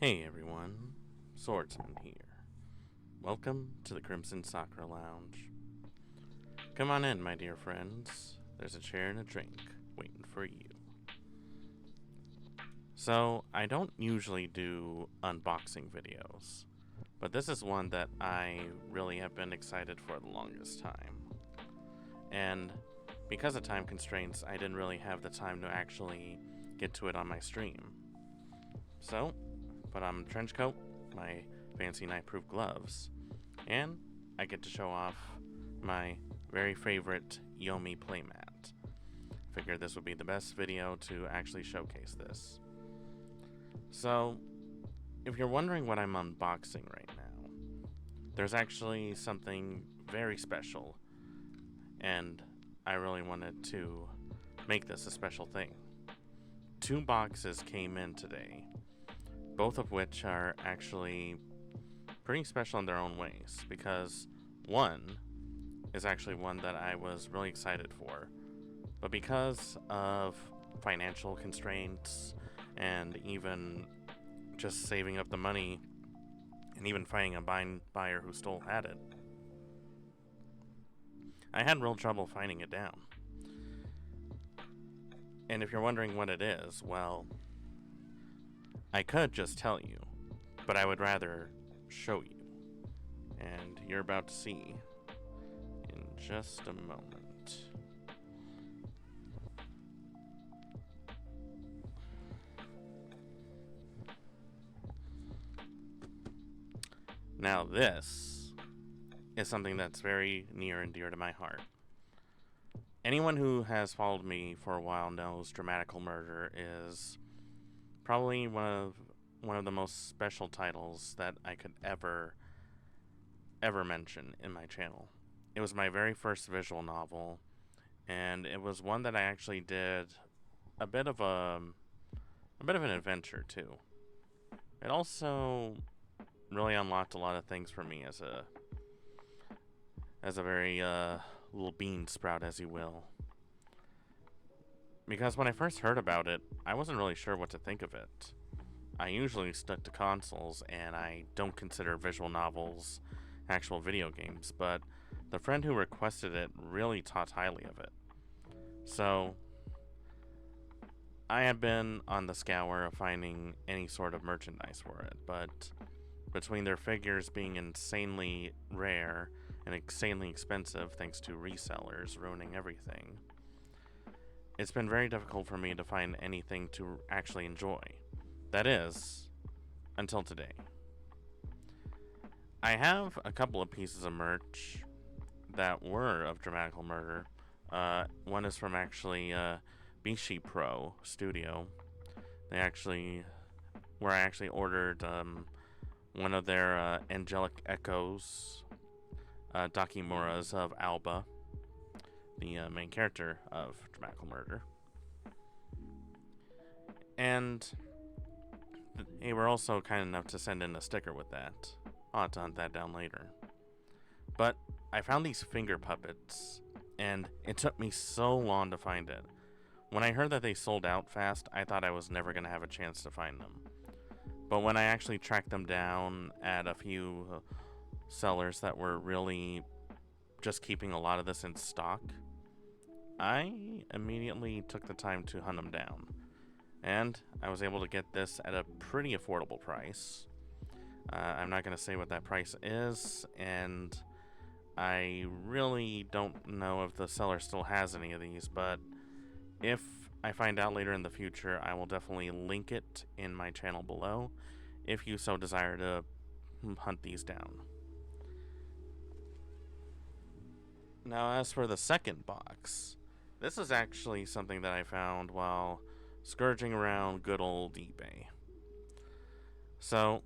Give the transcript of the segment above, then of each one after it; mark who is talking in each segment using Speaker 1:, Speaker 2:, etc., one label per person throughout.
Speaker 1: Hey everyone, Swordsman here. Welcome to the Crimson Sakura Lounge. Come on in, my dear friends. There's a chair and a drink waiting for you. So, I don't usually do unboxing videos, but this is one that I really have been excited for the longest time. And because of time constraints, I didn't really have the time to actually get to it on my stream. So, put on a trench coat, my fancy knife-proof gloves, and I get to show off my very favorite Yomi playmat. Figured this would be the best video to actually showcase this. So, if you're wondering what I'm unboxing right now, there's actually something very special, and I really wanted to make this a special thing. 2 boxes came in today, both of which are actually pretty special in their own ways, because one is actually one that I was really excited for, but because of financial constraints and even just saving up the money and even finding a buyer who still had it, I had real trouble finding it down. And if you're wondering what it is, well, I could just tell you, but I would rather show you. And you're about to see in just a moment. Now this is something that's very near and dear to my heart. Anyone who has followed me for a while knows Dramatical Murder is probably one of the most special titles that I could ever mention in my channel. It was my very first visual novel, and it was one that I actually did a bit of an adventure too. It also really unlocked a lot of things for me as a very little bean sprout, as you will. Because when I first heard about it, I wasn't really sure what to think of it. I usually stuck to consoles, and I don't consider visual novels actual video games, but the friend who requested it really thought highly of it. So, I had been on the scour of finding any sort of merchandise for it, but between their figures being insanely rare and insanely expensive thanks to resellers ruining everything, it's been very difficult for me to find anything to actually enjoy. That is, until today. I have a couple of pieces of merch that were of Dramatical Murder. One is from actually Bishi Pro Studio. Where I actually ordered one of their Angelic Echoes, Dakimuras of Alba, the main character of Dramatical Murder. And they were also kind enough to send in a sticker with that. I'll have to hunt that down later. But I found these finger puppets, and it took me so long to find it. When I heard that they sold out fast, I thought I was never going to have a chance to find them. But when I actually tracked them down at a few sellers that were really just keeping a lot of this in stock, I immediately took the time to hunt them down. And I was able to get this at a pretty affordable price. I'm not going to say what that price is, and I really don't know if the seller still has any of these, but if I find out later in the future, I will definitely link it in my channel below if you so desire to hunt these down. Now, as for the second box, this is actually something that I found while scourging around good old eBay. So,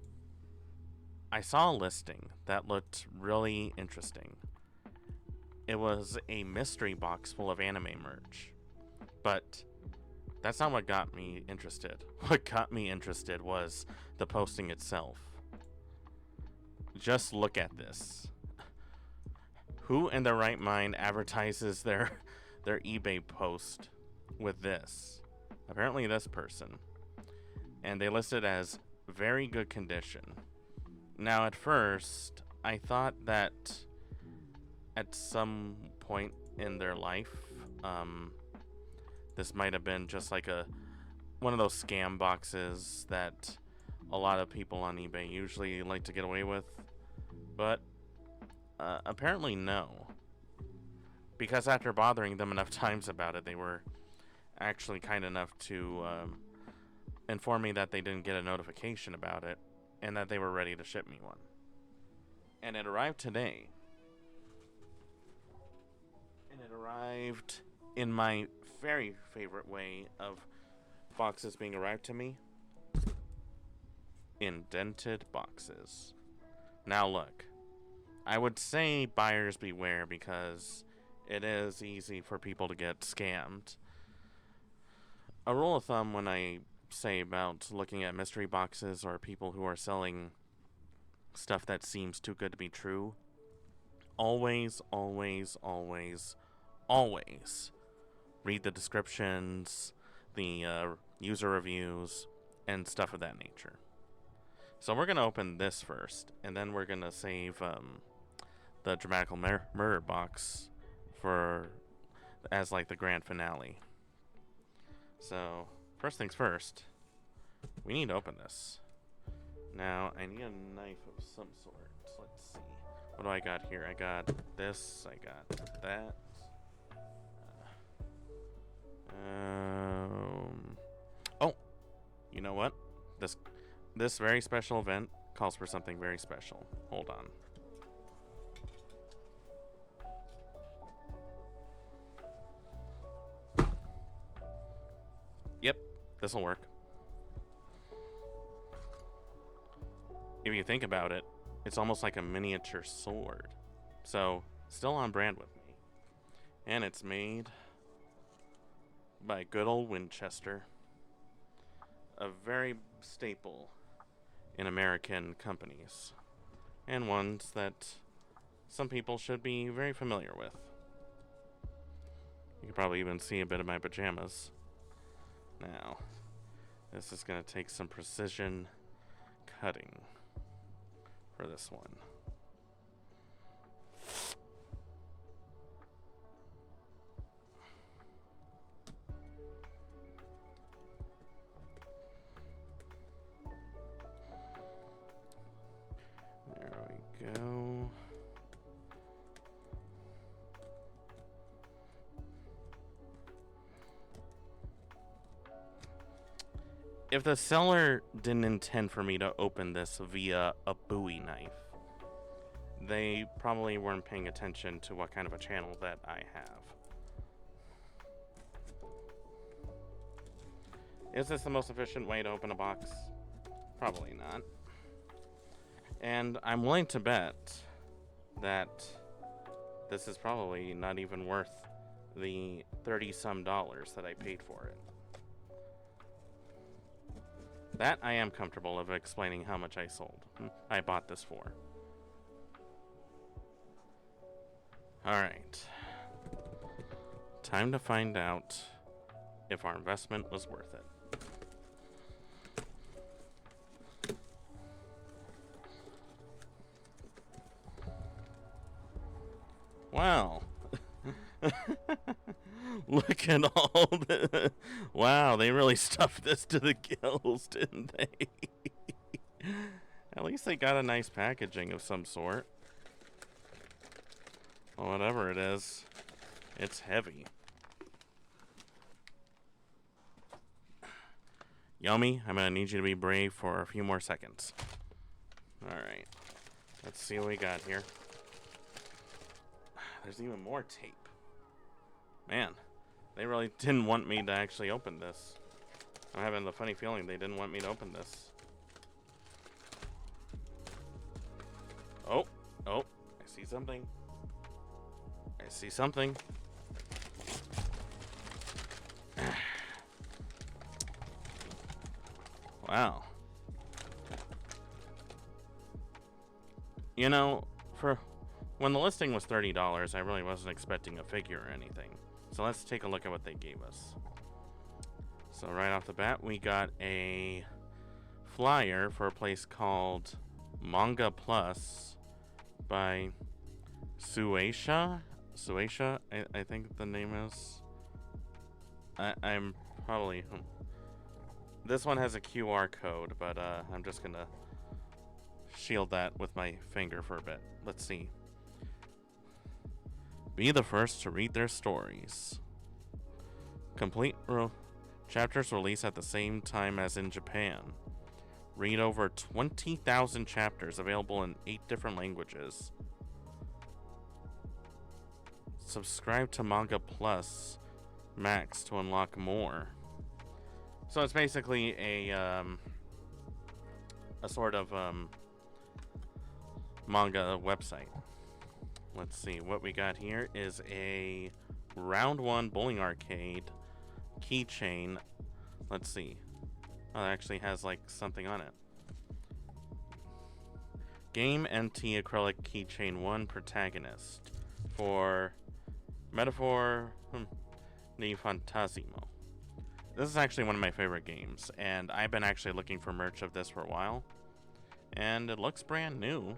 Speaker 1: I saw a listing that looked really interesting. It was a mystery box full of anime merch. But that's not what got me interested. What got me interested was the posting itself. Just look at this. Who in their right mind advertises their eBay post with this? Apparently this person. And they list it as very good condition. Now, at first, I thought that at some point in their life, this might have been just like one of those scam boxes that a lot of people on eBay usually like to get away with. But apparently no. Because after bothering them enough times about it, they were actually kind enough to inform me that they didn't get a notification about it and that they were ready to ship me one. And it arrived today. And it arrived in my very favorite way of boxes being arrived to me. Indented boxes. Now look, I would say buyers beware because it is easy for people to get scammed. A rule of thumb when I say about looking at mystery boxes or people who are selling stuff that seems too good to be true, always, always, always, always read the descriptions, the user reviews, and stuff of that nature. So we're going to open this first, and then we're going to save the Dramatical murder box for as like the grand finale. So first things first, we need to open this. Now I need a knife of some sort. Let's see. What do I got here? I got this. I got that. Oh, you know what? This very special event calls for something very special. Hold on. Yep, this'll work. If you think about it, it's almost like a miniature sword. So, still on brand with me. And it's made by good old Winchester. A very staple in American companies. And ones that some people should be very familiar with. You can probably even see a bit of my pajamas. Now, this is going to take some precision cutting for this one. There we go. If the seller didn't intend for me to open this via a Bowie knife, they probably weren't paying attention to what kind of a channel that I have. Is this the most efficient way to open a box? Probably not. And I'm willing to bet that this is probably not even worth the $30-some that I paid for it. That I am comfortable of explaining how much I bought this for. Alright. Time to find out if our investment was worth it. Wow. Look at all the... Wow, they really stuffed this to the gills, didn't they? At least they got a nice packaging of some sort. Well, whatever it is, it's heavy. Yomi, I'm gonna need you to be brave for a few more seconds. Alright. Let's see what we got here. There's even more tape. Man, they really didn't want me to actually open this. I'm having the funny feeling they didn't want me to open this. Oh, I see something. I see something. Wow. You know, when the listing was $30, I really wasn't expecting a figure or anything. So let's take a look at what they gave us. So right off the bat, we got a flyer for a place called Manga Plus by Sueisha. Sueisha, I think the name is. I'm probably. This one has a QR code, but I'm just gonna shield that with my finger for a bit. Let's see. Be the first to read their stories. Complete chapters release at the same time as in Japan. Read over 20,000 chapters available in 8 different languages. Subscribe to Manga Plus Max to unlock more. So it's basically a sort of manga website. Let's see, what we got here is a round 1 bowling arcade keychain. Let's see. Oh, it actually has like something on it. Game NT acrylic keychain 1 protagonist for Metaphor di Fantasimo. This is actually one of my favorite games, and I've been actually looking for merch of this for a while. And it looks brand new.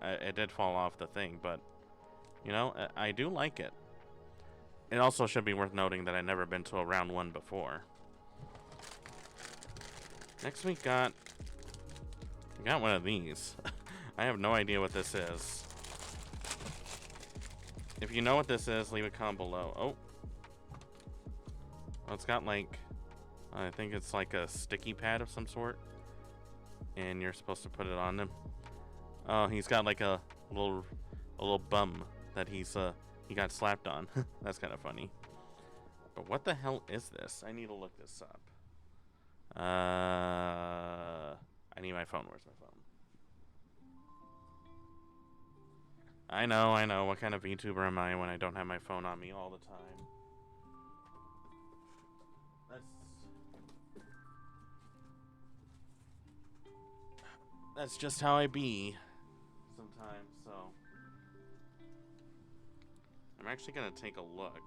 Speaker 1: It did fall off the thing, but you know, I do like it. It also should be worth noting that I've never been to a round 1 before. Next we got one of these. I have no idea what this is. If you know what this is, leave a comment below. Oh, it's got like, I think it's like a sticky pad of some sort, and you're supposed to put it on him. Oh, he's got like a little bum that he got slapped on. That's kind of funny. But what the hell is this? I need to look this up. I need my phone. Where's my phone? I know. What kind of VTuber am I when I don't have my phone on me all the time? That's just how I be sometimes, so I'm actually gonna take a look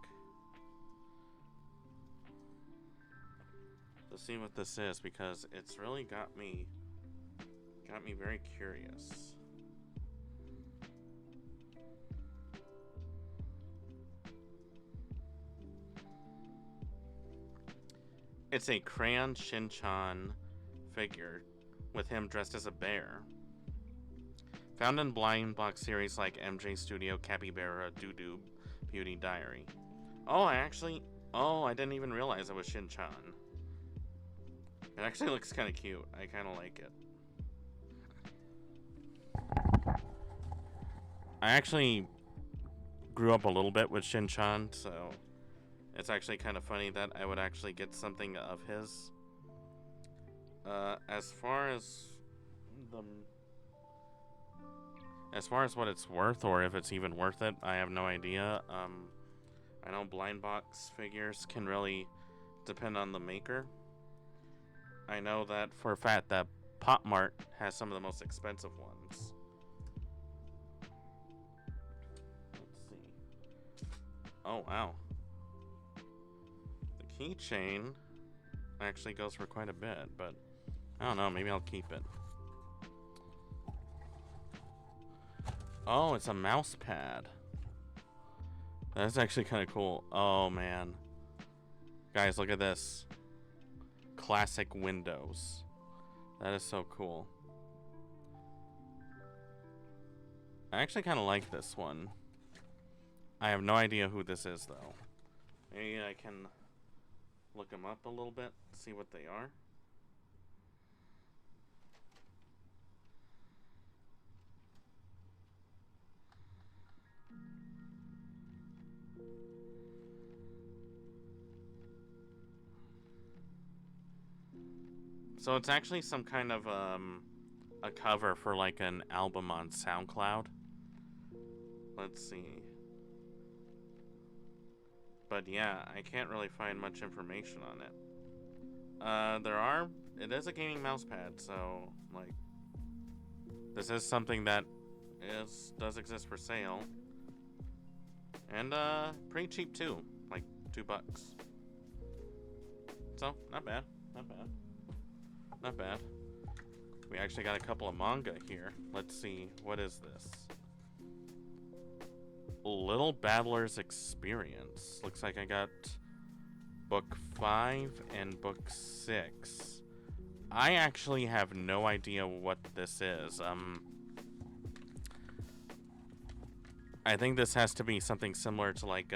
Speaker 1: to see what this is, because it's really got me very curious. It's a crayon Shin-chan figure with him dressed as a bear. Found in blind box series like MJ Studio, Capybara, Doo-Doo, Beauty Diary. Oh, I didn't even realize it was Shin-chan. It actually looks kind of cute. I kind of like it. I actually grew up a little bit with Shin-chan, so it's actually kind of funny that I would actually get something of his. As far as what it's worth, or if it's even worth it, I have no idea. I know blind box figures can really depend on the maker. I know that for a fact that Pop Mart has some of the most expensive ones. Let's see. Oh, wow. The keychain actually goes for quite a bit, but I don't know, maybe I'll keep it. Oh, it's a mouse pad. That's actually kind of cool. Oh, man. Guys, look at this. Classic Windows. That is so cool. I actually kind of like this one. I have no idea who this is, though. Maybe I can look them up a little bit, see what they are. So it's actually some kind of a cover for like an album on SoundCloud. Let's see. But yeah, I can't really find much information on it. It is a gaming mousepad, so like this is something that does exist for sale. And pretty cheap too, like $2. So not bad. Not bad. We actually got a couple of manga here. Let's see, what is this? Little Battler's Experience. Looks like I got book 5 and book 6. I actually have no idea what this is. I think this has to be something similar to like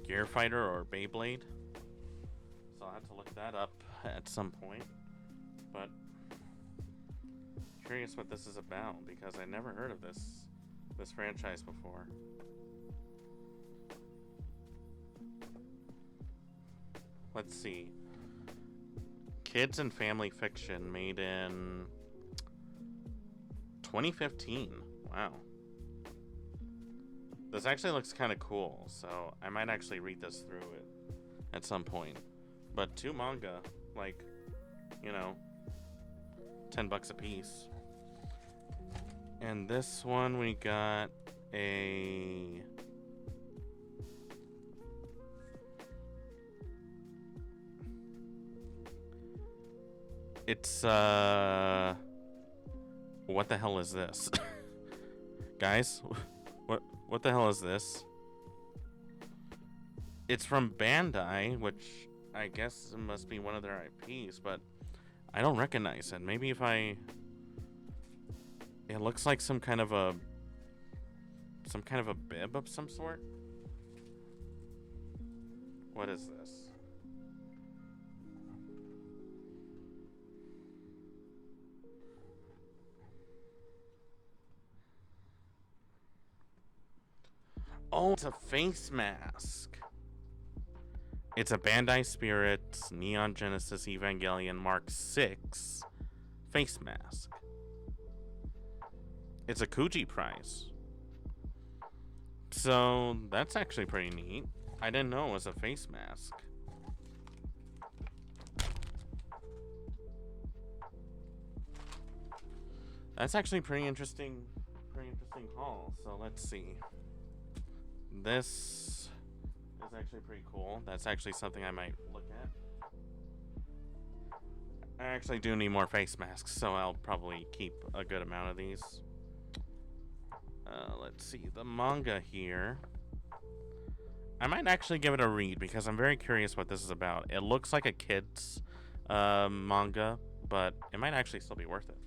Speaker 1: Gear Fighter or Beyblade. So I'll have to look that up at some point. But curious what this is about because I never heard of this franchise before. Let's see. Kids and family fiction made in 2015. Wow. This actually looks kind of cool, so I might actually read this through it at some point. But 2 manga, like, you know, $10 a piece. And this one we got a... It's, what the hell is this? Guys, what the hell is this? It's from Bandai, which I guess must be one of their IPs, but I don't recognize it. Maybe if I... It looks like some kind of a bib of some sort. What is this? Oh, it's a face mask. It's a Bandai Spirits Neon Genesis Evangelion Mark 6 face mask. It's a Kuji prize. So, that's actually pretty neat. I didn't know it was a face mask. That's actually pretty interesting haul. So, let's see. This is actually pretty cool. That's actually something I might look at. I actually do need more face masks, so I'll probably keep a good amount of these. Let's see, the manga here. I might actually give it a read because I'm very curious what this is about. It looks like a kid's manga, but it might actually still be worth it.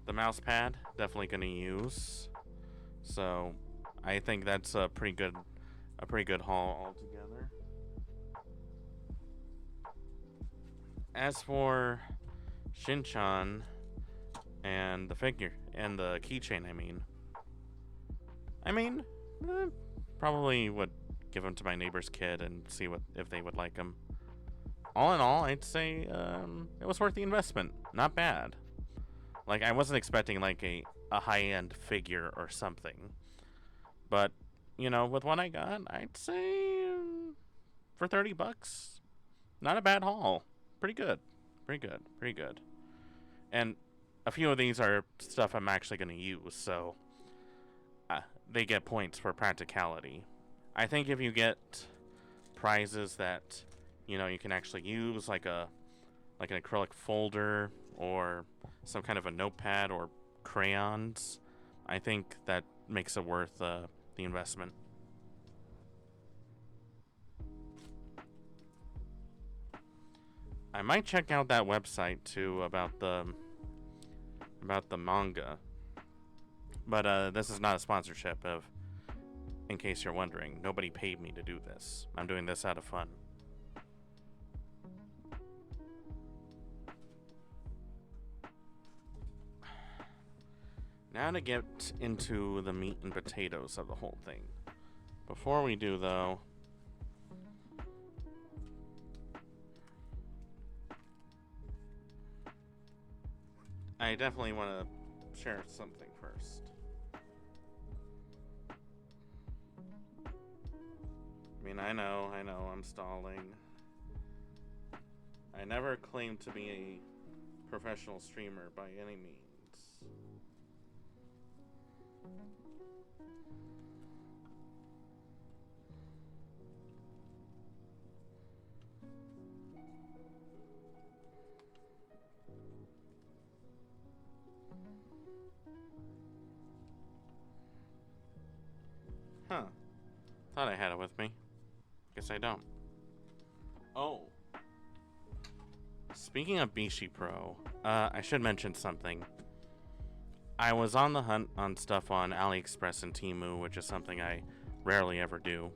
Speaker 1: The mouse pad, definitely gonna use. So I think that's a pretty good haul altogether. As for Shin-chan and the figure and the keychain, I mean, probably would give them to my neighbor's kid and see if they would like them. All in all, I'd say it was worth the investment. Not bad. Like, I wasn't expecting like a high-end figure or something, but you know, with what I got, I'd say for $30, not a bad haul. Pretty good. And a few of these are stuff I'm actually going to use, so they get points for practicality. I think if you get prizes that, you know, you can actually use, like an acrylic folder or some kind of a notepad or crayons, I think that makes it worth the investment. I might check out that website too about the manga, but this is not a sponsorship. In case you're wondering, nobody paid me to do this. I'm doing this out of fun. Now to get into the meat and potatoes of the whole thing. Before we do, though, I definitely want to share something first. I mean, I know, I'm stalling. I never claimed to be a professional streamer by any means. Huh. Thought I had it with me. Guess I don't. Oh. Speaking of Bishi Pro, I should mention something. I was on the hunt on stuff on AliExpress and Temu, which is something I rarely ever do.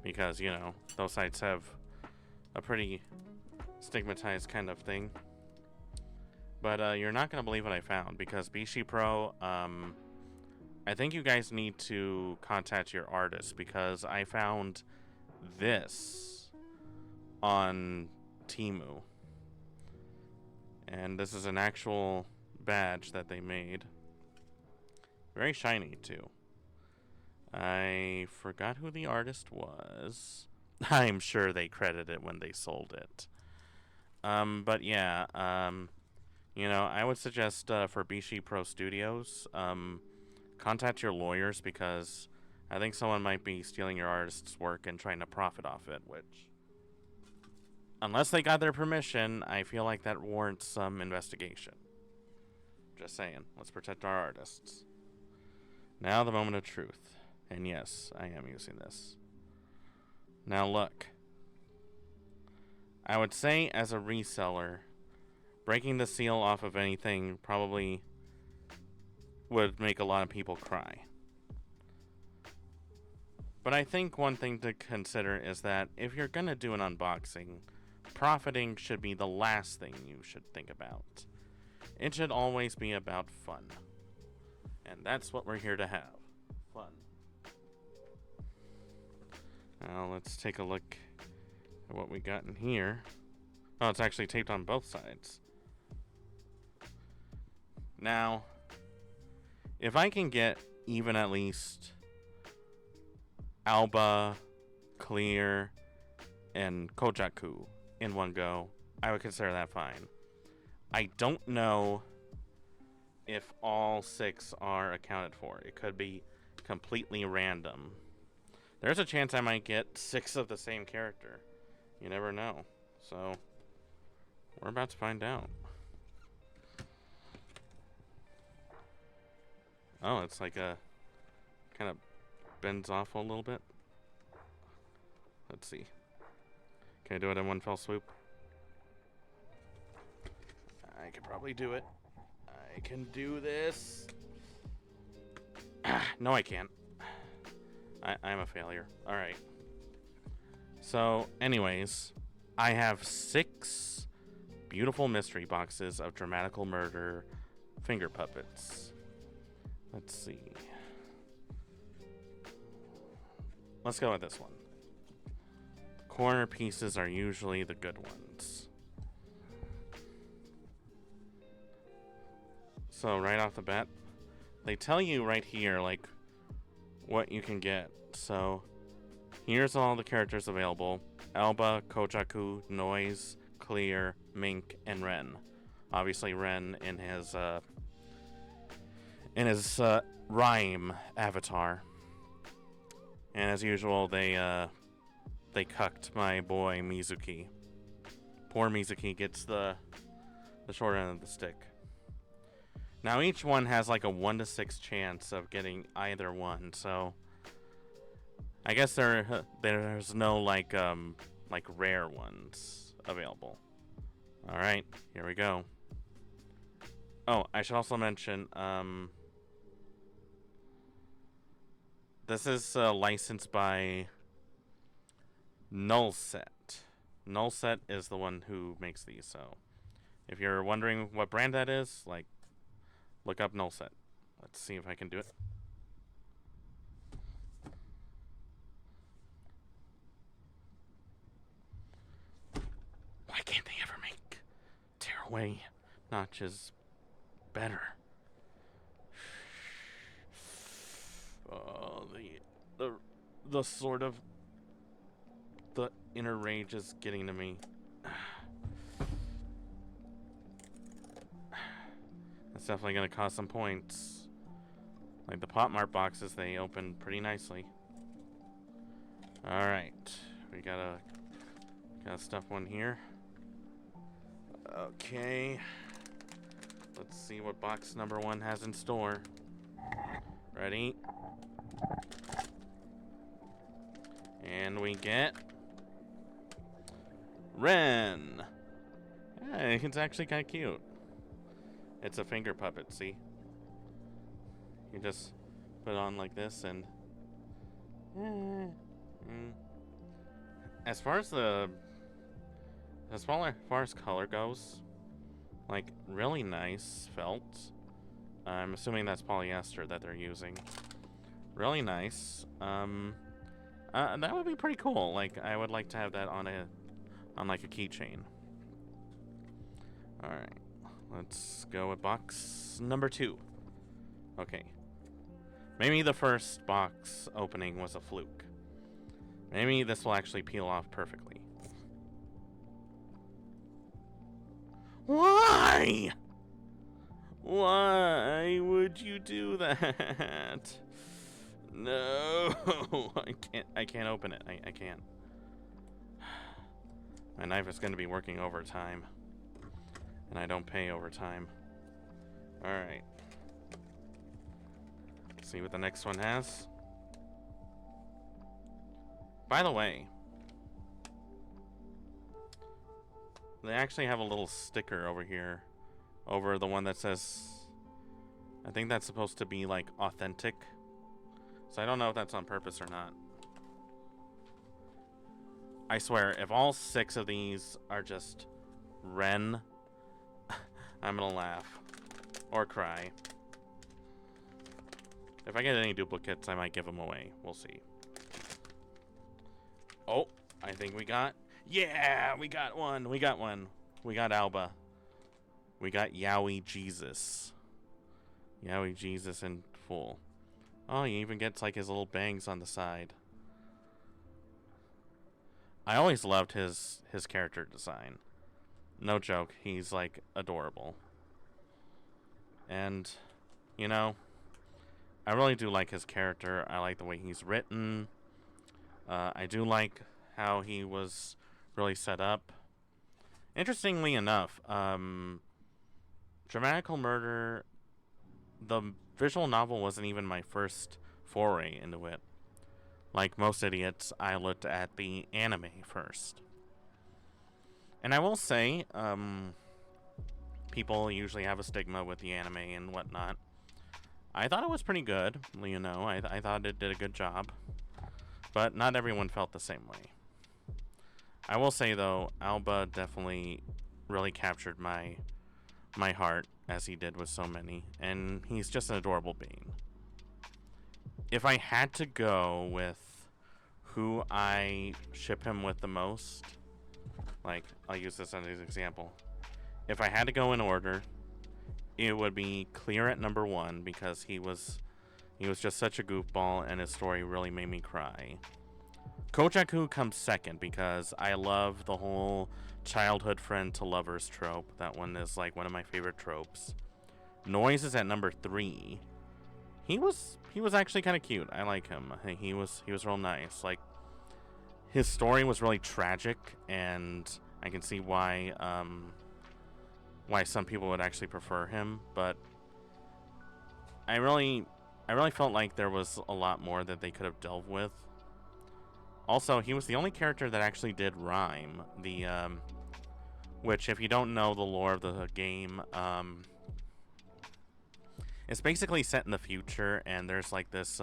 Speaker 1: Because, you know, those sites have a pretty stigmatized kind of thing. But you're not going to believe what I found, because Bishi Pro, I think you guys need to contact your artist, because I found this on Temu. And this is an actual badge that they made. Very shiny, too. I forgot who the artist was. I'm sure they credited it when they sold it. But yeah, you know, I would suggest for Bishi Pro Studios, contact your lawyers, because I think someone might be stealing your artist's work and trying to profit off it, which, unless they got their permission, I feel like that warrants some investigation. Just saying, let's protect our artists. Now the moment of truth. And yes, I am using this. Now look. I would say, as a reseller, breaking the seal off of anything probably would make a lot of people cry. But I think one thing to consider is that if you're going to do an unboxing, profiting should be the last thing you should think about. It should always be about fun. And that's what we're here to have. Fun. Now let's take a look at what we got in here. Oh, it's actually taped on both sides. Now, if I can get even at least Alba, Clear, and Kojaku in one go, I would consider that fine. I don't know if all 6 are accounted for. It could be completely random. There's a chance I might get 6 of the same character. You never know. So, we're about to find out. Oh, it's like a kind of bends off a little bit. Let's see. Can I do it in one fell swoop? I could probably do it. I can do this. No, I can't. I'm a failure. Alright. So, anyways, I have 6 beautiful mystery boxes of Dramatical Murder finger puppets. Let's see. Let's go with this one. Corner pieces are usually the good ones. So, right off the bat, they tell you right here, like, what you can get. So, here's all the characters available. Alba, Kojaku, Noise, Clear, Mink, and Ren. Obviously, Ren in his rhyme avatar. And as usual, they cucked my boy Mizuki. Poor Mizuki gets the short end of the stick. Now each one has like a 1 to 6 chance of getting either one, so I guess there's no like rare ones available. All right, here we go. Oh, I should also mention this is licensed by Nullset. Nullset is the one who makes these, so if you're wondering what brand that is, like, look up Nullset. Let's see if I can do it. Why can't they ever make tearaway notches better? Oh, the sort of the inner rage is getting to me. That's definitely gonna cost some points. Like the Pop Mart boxes, they open pretty nicely. All right, we gotta stuff one here. Okay, let's see what box number 1 has in store. Ready? And we get Ren. Hey, it's actually kind of cute. It's a finger puppet, see? You just put it on like this and... As far as color goes, like, really nice felt. I'm assuming that's polyester that they're using. Really nice. That would be pretty cool. Like, I would like to have that on like a keychain. All right, let's go with box number 2. Okay. Maybe the first box opening was a fluke. Maybe this will actually peel off perfectly. Why? Why would you do that? No, I can't open it. I can't. My knife is going to be working overtime. And I don't pay overtime. Alright. See what the next one has. By the way, they actually have a little sticker over here. Over the one that says... I think that's supposed to be like authentic. So I don't know if that's on purpose or not. I swear, if all 6 of these are just Ren, I'm gonna laugh. Or cry. If I get any duplicates, I might give them away. We'll see. Oh, I think we got... Yeah, we got one. We got one. We got Alba. We got Yowie Jesus. Yowie Jesus in full. Oh, he even gets like his little bangs on the side. I always loved his character design. No joke, he's like adorable. And, you know, I really do like his character. I like the way he's written. I do like how he was really set up. Interestingly enough, Dramatical Murder, the visual novel wasn't even my first foray into it. Like most idiots, I looked at the anime first. And I will say, people usually have a stigma with the anime and whatnot. I thought it was pretty good, you know, I thought it did a good job. But not everyone felt the same way. I will say, though, Alba definitely really captured my heart, as he did with so many. And he's just an adorable being. If I had to go with who I ship him with the most, like, I'll use this as an example. If I had to go in order, it would be Clear at number 1, because he was just such a goofball, and his story really made me cry. Kojaku comes second, because I love the whole childhood friend to lovers trope. That one is like one of my favorite tropes. Noise is at number 3. He was actually kind of cute. I like him. He was real nice. Like, his story was really tragic, and I can see why some people would actually prefer him. But I really felt like there was a lot more that they could have delved with. Also, he was the only character that actually did rhyme. Which, if you don't know the lore of the game, it's basically set in the future, and there's like this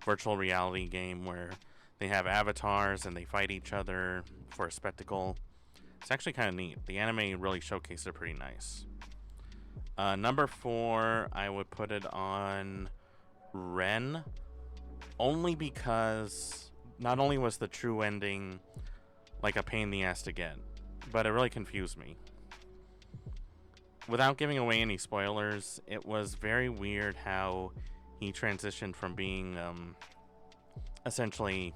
Speaker 1: virtual reality game where they have avatars and they fight each other for a spectacle. It's actually kind of neat. The anime really showcased it pretty nice. Number 4, I would put it on Ren, only because not only was the true ending like a pain in the ass to get, but it really confused me. Without giving away any spoilers, it was very weird how he transitioned from being essentially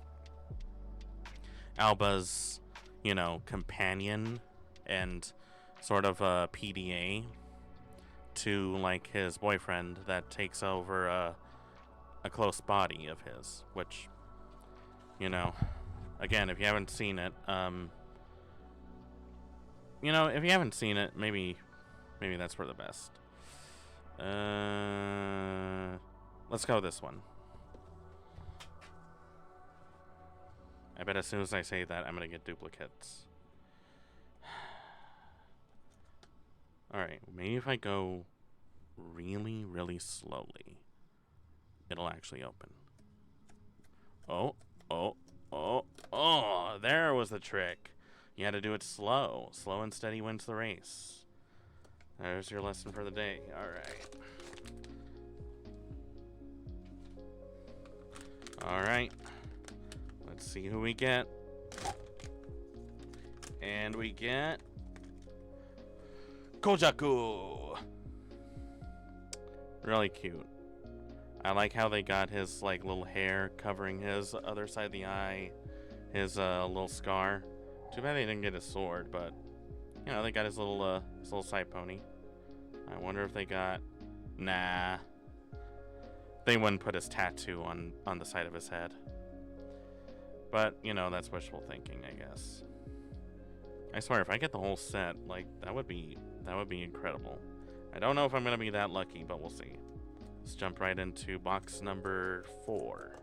Speaker 1: Alba's, you know, companion and sort of a PDA to like his boyfriend that takes over a close body of his, which, you know, again, if you haven't seen it, maybe that's for the best. Let's go with this one. I bet as soon as I say that, I'm gonna get duplicates. Alright, maybe if I go really, really slowly, it'll actually open. Oh, oh, oh, oh, there was the trick. You had to do it slow. Slow and steady wins the race. There's your lesson for the day. Alright. Alright. Let's see who we get. And we get Kojaku. Really cute. I like how they got his like little hair covering his other side of the eye, his little scar. Too bad they didn't get his sword, but you know, they got his little side pony. I wonder if they got... Nah. They wouldn't put his tattoo on the side of his head. But, you know, that's wishful thinking, I guess. I swear, if I get the whole set, like, that would be incredible. I don't know if I'm going to be that lucky, but we'll see. Let's jump right into box number 4.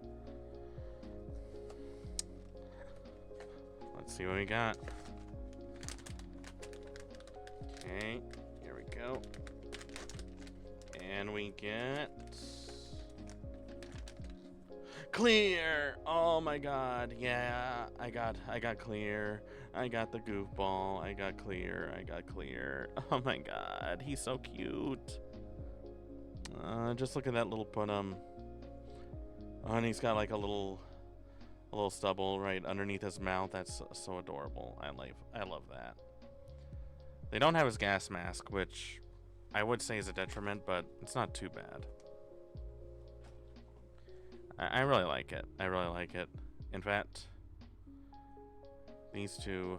Speaker 1: Let's see what we got. Okay, here we go. And we get... Clear! Oh my god, yeah, I got clear. I got the goofball. I got clear. Oh my god, he's so cute. Just look at that little punum. Oh, and he's got like a little stubble right underneath his mouth. That's so adorable. I love that. They don't have his gas mask, which I would say is a detriment, but it's not too bad. I really like it. I really like it. In fact, these two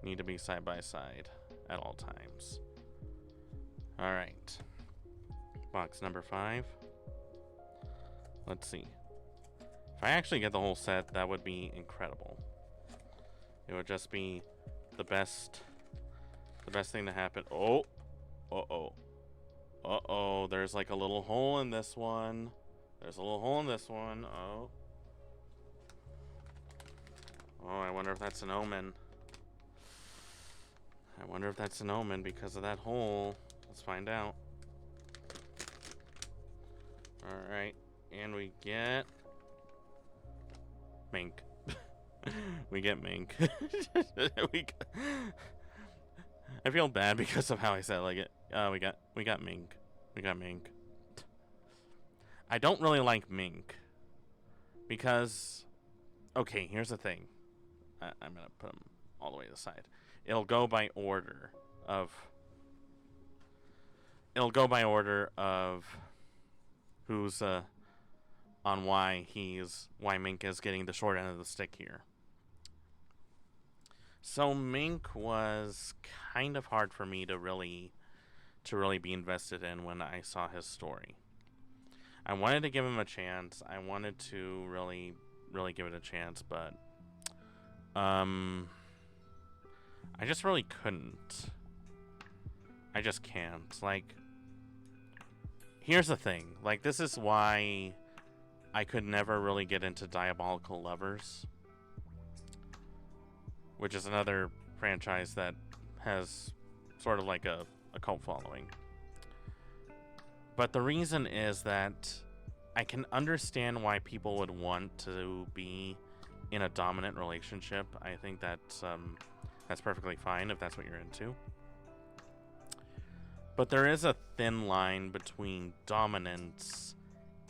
Speaker 1: need to be side by side at all times. Alright. Box number 5. Let's see. If I actually get the whole set, that would be incredible. It would just be the best thing to happen. Oh! Uh-oh. Uh-oh, there's like a little hole in this one. There's a little hole in this one. Oh. Oh, I wonder if that's an omen. I wonder if that's an omen because of that hole. Let's find out. Alright. And we get... Mink. We get Mink. I feel bad because of how I said like it. We got Mink. We got Mink. I don't really like Mink because, okay, here's the thing. I'm gonna put them all the way to the side. It'll go by order of who's on why Mink is getting the short end of the stick here. So Mink was kind of hard for me to really be invested in when I saw his story. I wanted to give him a chance. I wanted to really give it a chance, but I just really couldn't. I just can't. Like, here's the thing. Like, this is why I could never really get into Diabolical Lovers, which is another franchise that has sort of like a cult following. But the reason is that I can understand why people would want to be in a dominant relationship. I think that's perfectly fine if that's what you're into. But there is a thin line between dominance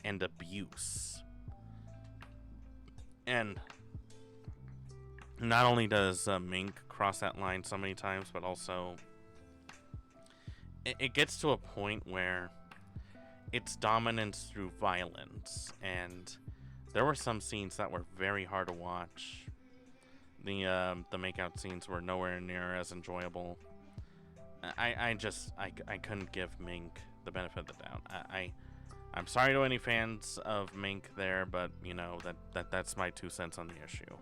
Speaker 1: and abuse. And not only does Mink cross that line so many times, but also it gets to a point where it's dominance through violence, and there were some scenes that were very hard to watch. The makeout scenes were nowhere near as enjoyable. I couldn't give Mink the benefit of the doubt. I'm sorry to any fans of Mink there, but you know that's my 2 cents on the issue.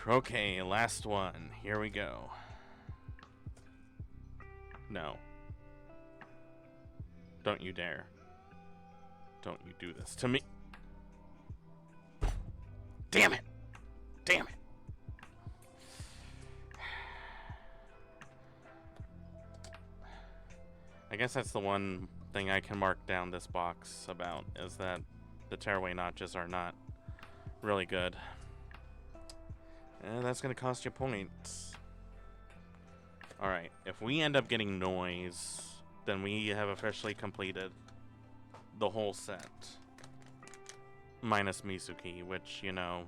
Speaker 1: Okay, last one. Here we go. No. Don't you dare. Don't you do this to me. Damn it! Damn it! I guess that's the one thing I can mark down this box about, is that the tearaway notches are not really good. And that's going to cost you points. Alright, if we end up getting noise, then we have officially completed the whole set. Minus Misuki, which, you know,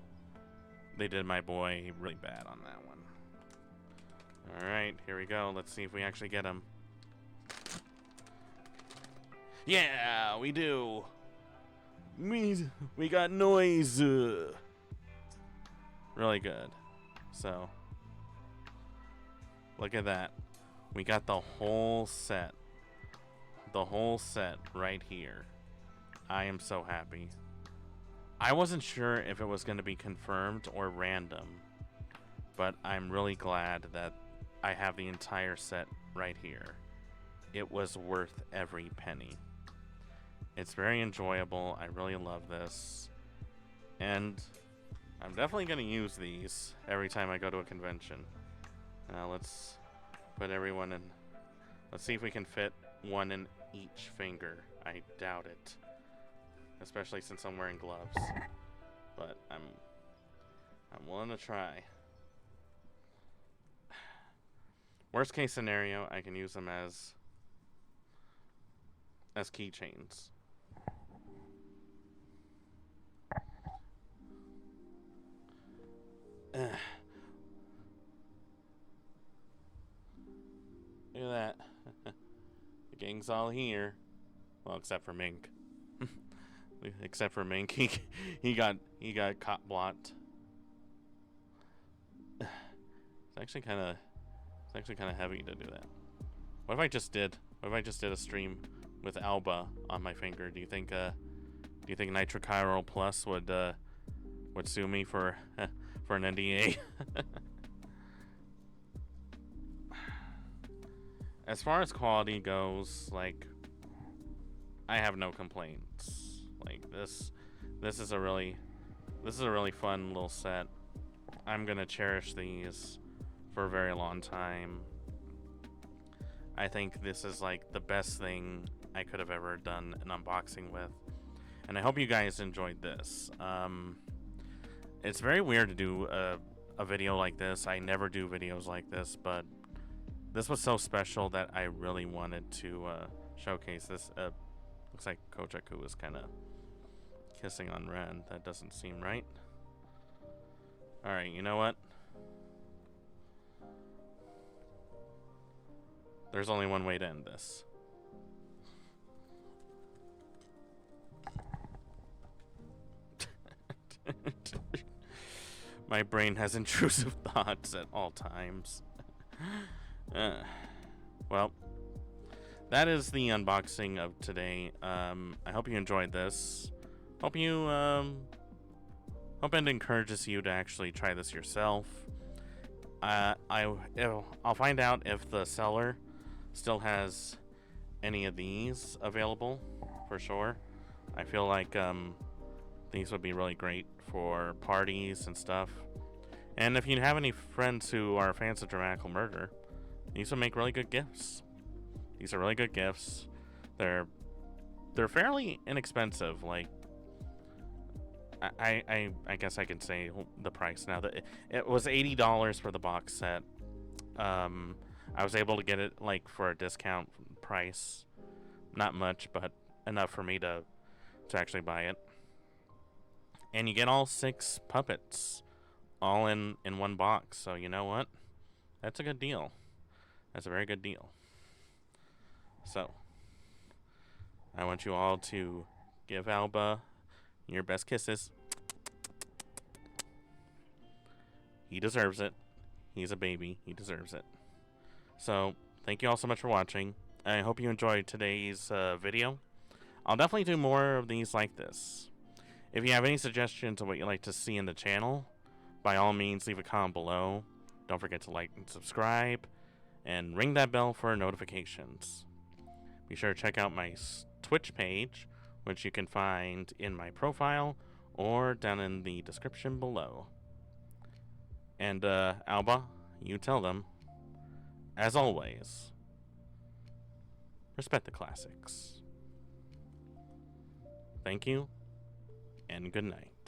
Speaker 1: they did my boy really bad on that one. Alright, here we go. Let's see if we actually get him. Yeah, we do. We got noise. Really good. So, look at that. We got the whole set. The whole set right here. I am so happy. I wasn't sure if it was going to be confirmed or random, but I'm really glad that I have the entire set right here. It was worth every penny. It's very enjoyable. I really love this. And I'm definitely going to use these every time I go to a convention. Now let's put everyone in. Let's see if we can fit one in each finger. I doubt it. Especially since I'm wearing gloves. But I'm willing to try. Worst case scenario, I can use them as keychains. Look at that. The gang's all here. Well, except for Mink. Except for Mink, he got caught blocked. It's actually kind of heavy to do that. What if I just did a stream with Alba on my finger? Do you think Nitrochiral Plus would sue me for an NDA? As far as quality goes, like, I have no complaints. Like, this is a really fun little set. I'm gonna cherish these for a very long time. I think this is like the best thing I could have ever done an unboxing with, and I hope you guys enjoyed this. It's very weird to do a video like this. I never do videos like this, but this was so special that I really wanted to showcase this. Looks like Kojaku is kind of kissing on Ren. That doesn't seem right. Alright, you know what? There's only one way to end this. My brain has intrusive thoughts at all times. Well, that is the unboxing of today. I hope you enjoyed this. Hope it encourages you to actually try this yourself. I'll find out if the seller still has any of these available for sure. I feel like these would be really great for parties and stuff. And if you have any friends who are fans of Dramatical Murder, these would make really good gifts. These are really good gifts. They're fairly inexpensive. Like, I guess I can say the price now. That it was $80 for the box set. I was able to get it like for a discount price. Not much, but enough for me to actually buy it. And you get all 6 puppets all in one box. So you know what? That's a good deal. That's a very good deal. So I want you all to give Alba your best kisses. He deserves it. He's a baby. He deserves it. So thank you all so much for watching. I hope you enjoyed today's video. I'll definitely do more of these like this. If you have any suggestions of what you'd like to see in the channel, by all means leave a comment below. Don't forget to like and subscribe, and ring that bell for notifications. Be sure to check out my Twitch page, which you can find in my profile or down in the description below. And, Alba, you tell them, as always, respect the classics. Thank you, and good night.